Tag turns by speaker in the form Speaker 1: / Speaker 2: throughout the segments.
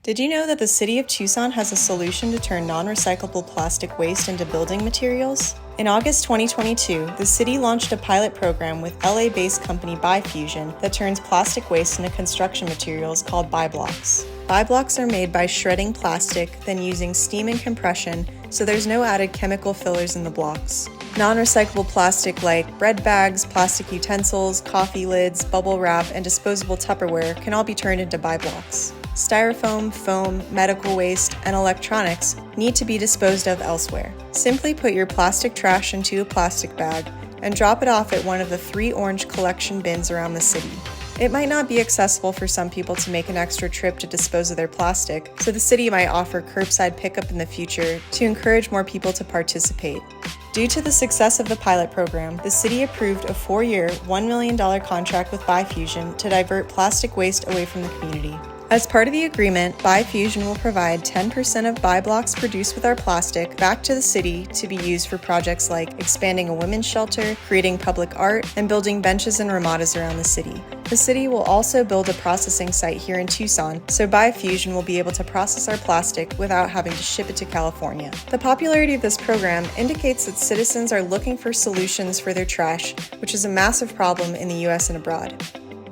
Speaker 1: Did you know that the city of Tucson has a solution to turn non-recyclable plastic waste into building materials? In August 2022, the city launched a pilot program with LA-based company Bifusion that turns plastic waste into construction materials called BiBlocks. BiBlocks are made by shredding plastic, then using steam and compression, so there's no added chemical fillers in the blocks. Non-recyclable plastic like bread bags, plastic utensils, coffee lids, bubble wrap, and disposable Tupperware can all be turned into BiBlocks. Styrofoam, foam, medical waste, and electronics need to be disposed of elsewhere. Simply put your plastic trash into a plastic bag and drop it off at one of the 3 orange collection bins around the city. It might not be accessible for some people to make an extra trip to dispose of their plastic, so the city might offer curbside pickup in the future to encourage more people to participate. Due to the success of the pilot program, the city approved a 4-year, $1 million contract with Bifusion to divert plastic waste away from the community. As part of the agreement, Bifusion will provide 10% of BiBlocks produced with our plastic back to the city to be used for projects like expanding a women's shelter, creating public art, and building benches and ramadas around the city. The city will also build a processing site here in Tucson, so Bifusion will be able to process our plastic without having to ship it to California. The popularity of this program indicates that citizens are looking for solutions for their trash, which is a massive problem in the US and abroad.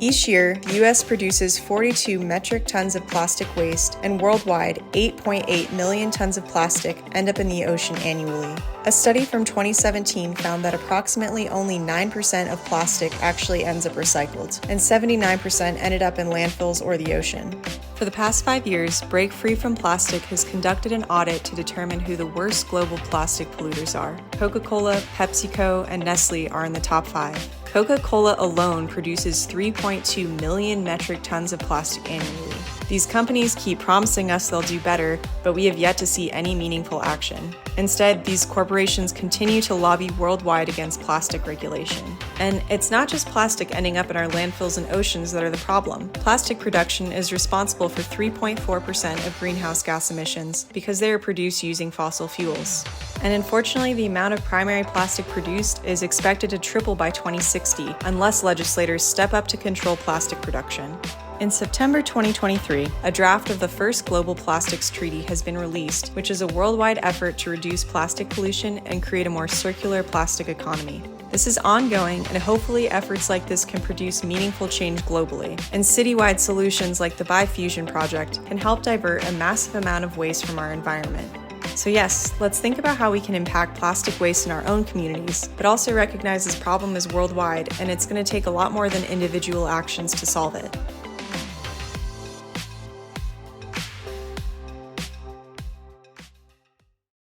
Speaker 1: Each year, the U.S. produces 42 metric tons of plastic waste, and worldwide, 8.8 million tons of plastic end up in the ocean annually. A study from 2017 found that approximately only 9% of plastic actually ends up recycled, and 79% ended up in landfills or the ocean. For the past 5 years, Break Free from Plastic has conducted an audit to determine who the worst global plastic polluters are. Coca-Cola, PepsiCo, and Nestle are in the top 5. Coca-Cola alone produces 3.2 million metric tons of plastic annually. These companies keep promising us they'll do better, but we have yet to see any meaningful action. Instead, these corporations continue to lobby worldwide against plastic regulation. And it's not just plastic ending up in our landfills and oceans that are the problem. Plastic production is responsible for 3.4% of greenhouse gas emissions because they are produced using fossil fuels. And unfortunately, the amount of primary plastic produced is expected to triple by 2060 unless legislators step up to control plastic production. In September 2023, a draft of the first Global Plastics Treaty has been released, which is a worldwide effort to reduce plastic pollution and create a more circular plastic economy. This is ongoing, and hopefully efforts like this can produce meaningful change globally, and citywide solutions like the Bifusion project can help divert a massive amount of waste from our environment. So yes, let's think about how we can impact plastic waste in our own communities, but also recognize this problem is worldwide and it's going to take a lot more than individual actions to solve it.